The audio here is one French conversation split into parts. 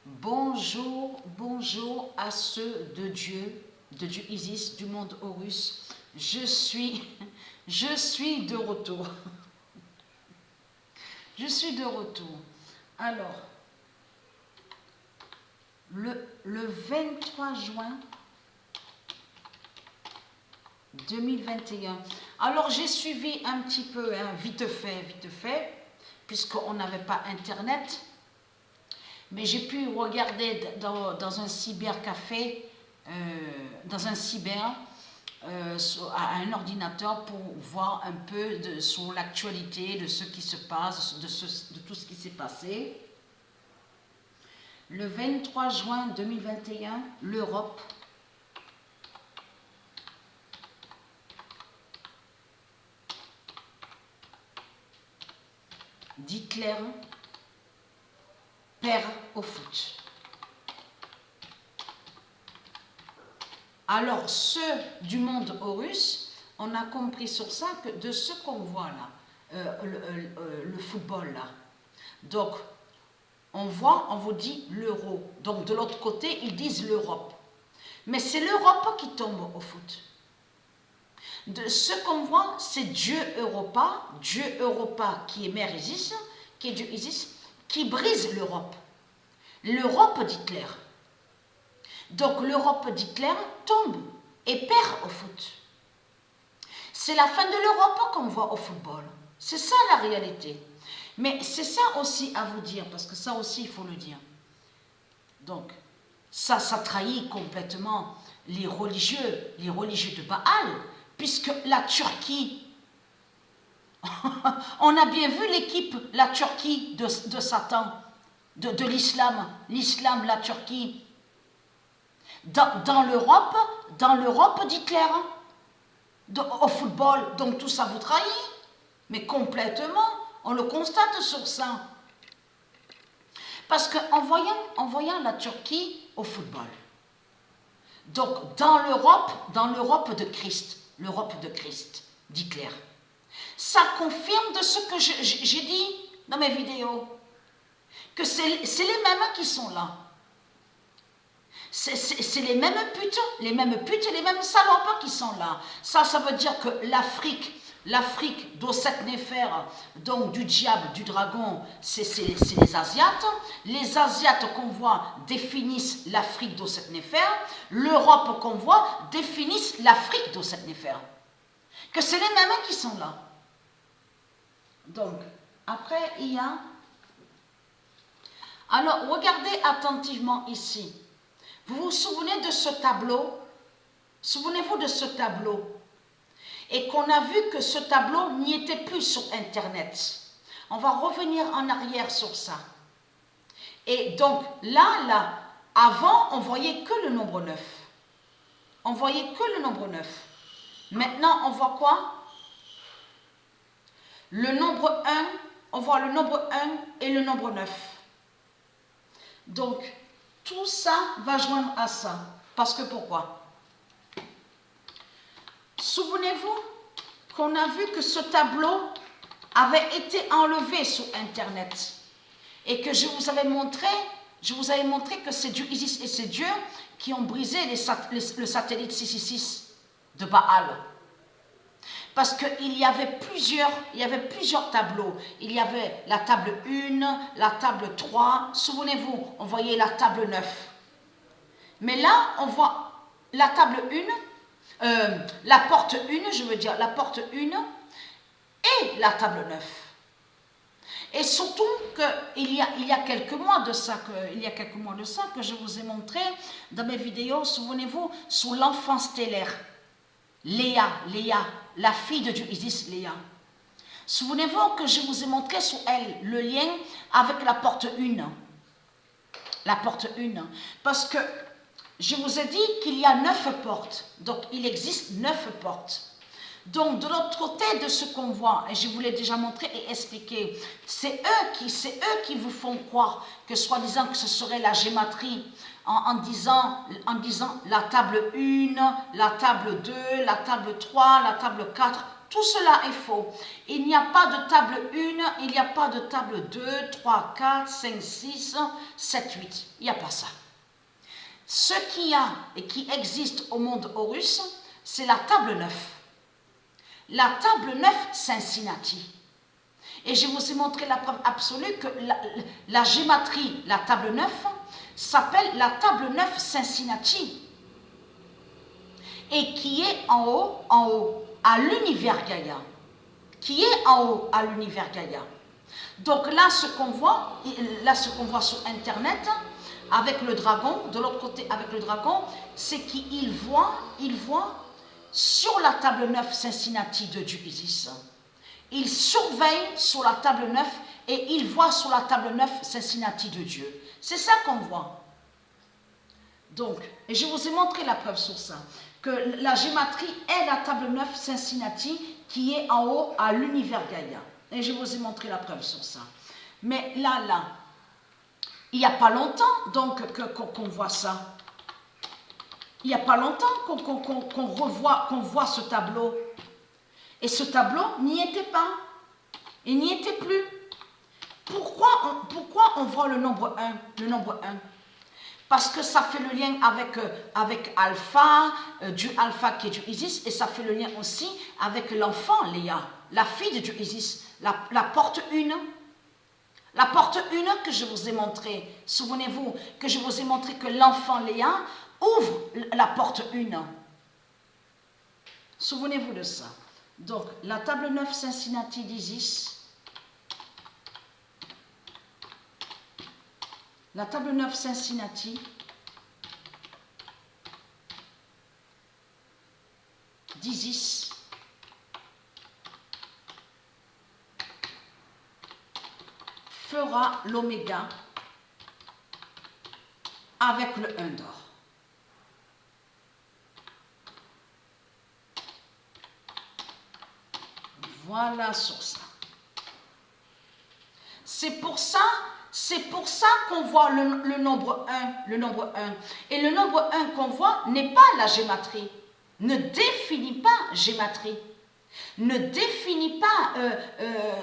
Bonjour, bonjour à ceux de Dieu Isis, du monde Horus. Je suis de retour. Je suis de retour. Alors, le 23 juin 2021. Alors, j'ai suivi un petit peu, hein, vite fait, puisqu'on n'avait pas Internet. Mais j'ai pu regarder dans un cybercafé, à un ordinateur pour voir un peu sur l'actualité de ce qui se passe, de tout ce qui s'est passé. Le 23 juin 2021, l'Europe d'Hitler perd au foot. Alors, ceux du monde Horus, on a compris sur ça que de ce qu'on voit là, le football là. Donc, on vous dit l'euro. Donc, de l'autre côté, ils disent l'Europe. Mais c'est l'Europe qui tombe au foot. De ce qu'on voit, c'est Dieu Europa qui est Mère Isis, qui est Dieu Isis, qui brise l'Europe. L'Europe d'Hitler. Donc l'Europe d'Hitler tombe et perd au foot. C'est la fin de l'Europe qu'on voit au football. C'est ça la réalité. Mais c'est ça aussi à vous dire, parce que ça aussi il faut le dire. Donc ça trahit complètement les religieux de Baal, puisque la Turquie, on a bien vu l'équipe, la Turquie de Satan, de l'islam, la Turquie, dans l'Europe d'Hitler, au football. Donc tout ça vous trahit, mais complètement, on le constate sur ça. Parce qu'en voyant la Turquie au football, donc dans l'Europe de Christ, d'Hitler, ça confirme de ce que j'ai dit dans mes vidéos, que c'est les mêmes qui sont là. C'est les mêmes putes et les mêmes salopes qui sont là. Ça veut dire que l'Afrique d'Osset Néfer, donc du diable, du dragon, c'est les Asiates. Les Asiates qu'on voit définissent l'Afrique d'Osset Néfer. L'Europe qu'on voit définissent l'Afrique d'Osset Néfer. Que c'est les mêmes qui sont là. Donc, après, il y a... Alors, regardez attentivement ici. Vous vous souvenez de ce tableau? Souvenez-vous de ce tableau. Et qu'on a vu que ce tableau n'y était plus sur Internet. On va revenir en arrière sur ça. Et donc, là, avant, on voyait que le nombre 9. On voyait que le nombre 9. Maintenant, on voit quoi? Le nombre 1, on voit le nombre 1 et le nombre 9. Donc, tout ça va joindre à ça. Parce que pourquoi? Souvenez-vous qu'on a vu que ce tableau avait été enlevé sur Internet. Et que je vous avais montré que c'est Dieu Isis et c'est Dieu qui ont brisé le satellite 666 de Baal. Parce qu'il y avait plusieurs tableaux. Il y avait la table 1, la table 3. Souvenez-vous, on voyait la table 9. Mais là, on voit la table 1, la porte 1, je veux dire, la porte 1 et la table 9. Et surtout qu'il y a quelques mois de ça que je vous ai montré dans mes vidéos, souvenez-vous, sur l'enfant stellaire. Léa, la fille de Dieu Isis, Léa. Souvenez-vous que je vous ai montré sur elle le lien avec la porte 1. La porte 1. Parce que je vous ai dit qu'il y a 9 portes. Donc, il existe 9 portes. Donc, de l'autre côté de ce qu'on voit, et je vous l'ai déjà montré et expliqué, c'est eux qui vous font croire que soi-disant que ce serait la gématrie en disant la table 1, la table 2, la table 3, la table 4. Tout cela est faux. Il n'y a pas de table 1, il n'y a pas de table 2, 3, 4, 5, 6, 7, 8. Il n'y a pas ça. Ce qu'il y a et qui existe au monde Horus, c'est la table 9. La table 9 Cincinnati. Et je vous ai montré la preuve absolue que la gématrie, la table 9, s'appelle la table 9 Cincinnati. Et qui est en haut, à l'univers Gaïa. Qui est en haut, à l'univers Gaïa. Donc là, ce qu'on voit sur Internet, avec le dragon, de l'autre côté avec le dragon, c'est qu'il voit sur la table 9 Cincinnati de Dieu Isis. Il surveille sur la table 9 et il voit sur la table 9 Cincinnati de Dieu. C'est ça qu'on voit. Donc, et je vous ai montré la preuve sur ça, que la gématrie est la table 9 Cincinnati qui est en haut à l'univers Gaïa. Et je vous ai montré la preuve sur ça. Mais là, il n'y a pas longtemps donc qu'on voit ça. Il n'y a pas longtemps qu'on voit ce tableau. Et ce tableau n'y était pas. Il n'y était plus. Pourquoi on voit le nombre 1? Le nombre 1. Parce que ça fait le lien avec Alpha, Dieu Alpha qui est Dieu Isis, et ça fait le lien aussi avec l'enfant Léa, la fille de Dieu Isis, la porte 1. La porte 1 que je vous ai montrée, souvenez-vous que je vous ai montré que l'enfant Léa ouvre la porte 1. Souvenez-vous de ça. Donc, la table 9 Cincinnati d'Isis, la table 9 Cincinnati d'Isis fera l'oméga avec le 1 d'or. Voilà sur ça. C'est pour ça qu'on voit le nombre 1, le nombre 1. Et le nombre 1 qu'on voit n'est pas la gématrie. Ne définit pas gématrie. Ne définit pas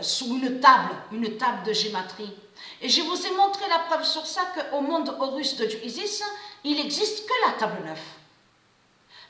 sous une table de gématrie. Et je vous ai montré la preuve sur ça qu'au monde Horus de Dieu Isis, il n'existe que la table 9.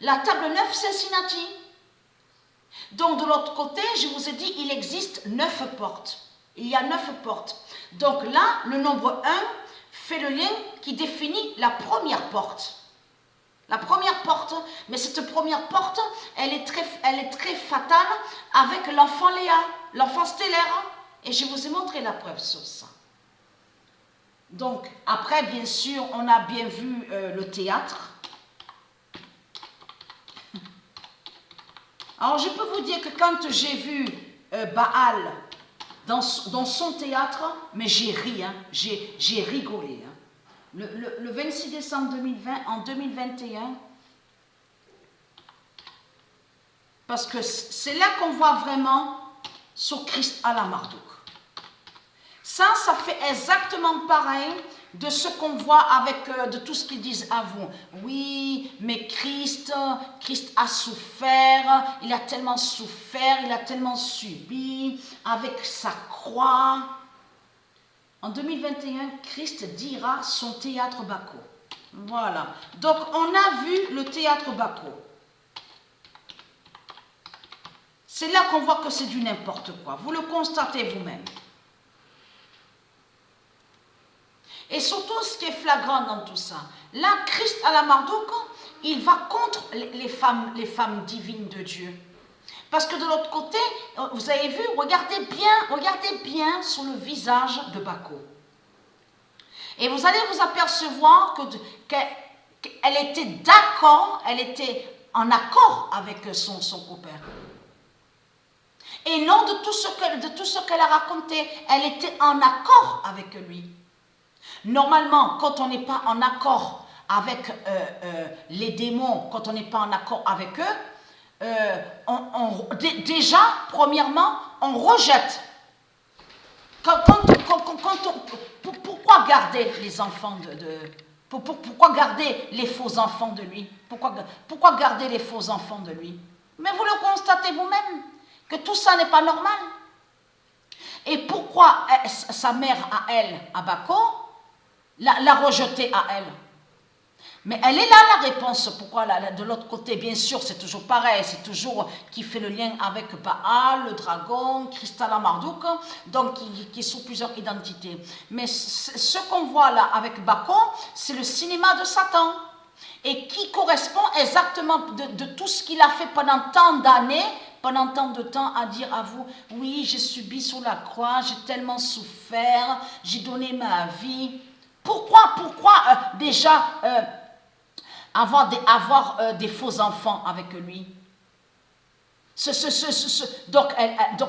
La table 9 Cincinnati. Donc de l'autre côté, je vous ai dit, il existe 9 portes. Il y a 9 portes. Donc là, le nombre 1 fait le lien qui définit la première porte. La première porte, mais cette première porte, elle est très fatale avec l'enfant Léa, l'enfant stellaire. Et je vous ai montré la preuve sur ça. Donc, après, bien sûr, on a bien vu le théâtre. Alors, je peux vous dire que quand j'ai vu Baal dans son théâtre, mais j'ai ri, hein, j'ai rigolé. Hein. Le 26 décembre 2020, en 2021, parce que c'est là qu'on voit vraiment sur Christ à la Marduk. Ça fait exactement pareil de ce qu'on voit avec de tout ce qu'ils disent avant. Oui, mais Christ a souffert, il a tellement souffert, il a tellement subi avec sa croix. En 2021, Christ dira son théâtre Bacco. Voilà. Donc, on a vu le théâtre Bacco. C'est là qu'on voit que c'est du n'importe quoi. Vous le constatez vous-même. Et surtout, ce qui est flagrant dans tout ça, là, Christ à la Marduk, il va contre les femmes divines de Dieu. Parce que de l'autre côté, vous avez vu, regardez bien sur le visage de Bacco. Et vous allez vous apercevoir qu'elle était d'accord, elle était en accord avec son copain. Et non de tout ce qu'elle a raconté, elle était en accord avec lui. Normalement, quand on n'est pas en accord avec les démons, quand on n'est pas en accord avec eux, déjà, premièrement, on rejette. Pourquoi garder les enfants pourquoi garder les faux enfants de lui? Pourquoi garder les faux enfants de lui? Mais vous le constatez vous-même. Que tout ça n'est pas normal. Et pourquoi sa mère à elle, à Bako, l'a rejeté à elle? Mais elle est là la réponse. Pourquoi de l'autre côté, bien sûr, c'est toujours pareil. C'est toujours qui fait le lien avec Baal, le dragon, Kristalla Marduk, donc qui sont plusieurs identités. Mais ce qu'on voit là avec Bako, c'est le cinéma de Satan. Et qui correspond exactement de tout ce qu'il a fait pendant tant d'années, pendant tant de temps, à dire à vous, oui, j'ai subi sur la croix, j'ai tellement souffert, j'ai donné ma vie. Pourquoi déjà avoir des faux enfants avec lui? Donc,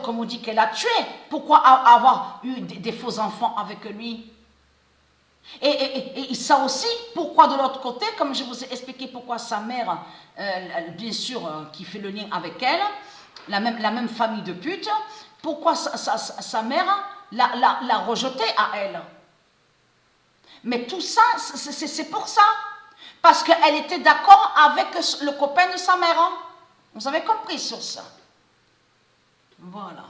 comme on dit qu'elle a tué, pourquoi avoir eu des faux enfants avec lui? Et ça aussi, pourquoi de l'autre côté, comme je vous ai expliqué pourquoi sa mère, bien sûr, qui fait le lien avec elle, la même famille de putes, pourquoi sa mère l'a rejeté à elle? Mais tout ça, c'est pour ça. Parce qu'elle était d'accord avec le copain de sa mère. Vous avez compris sur ça? Voilà.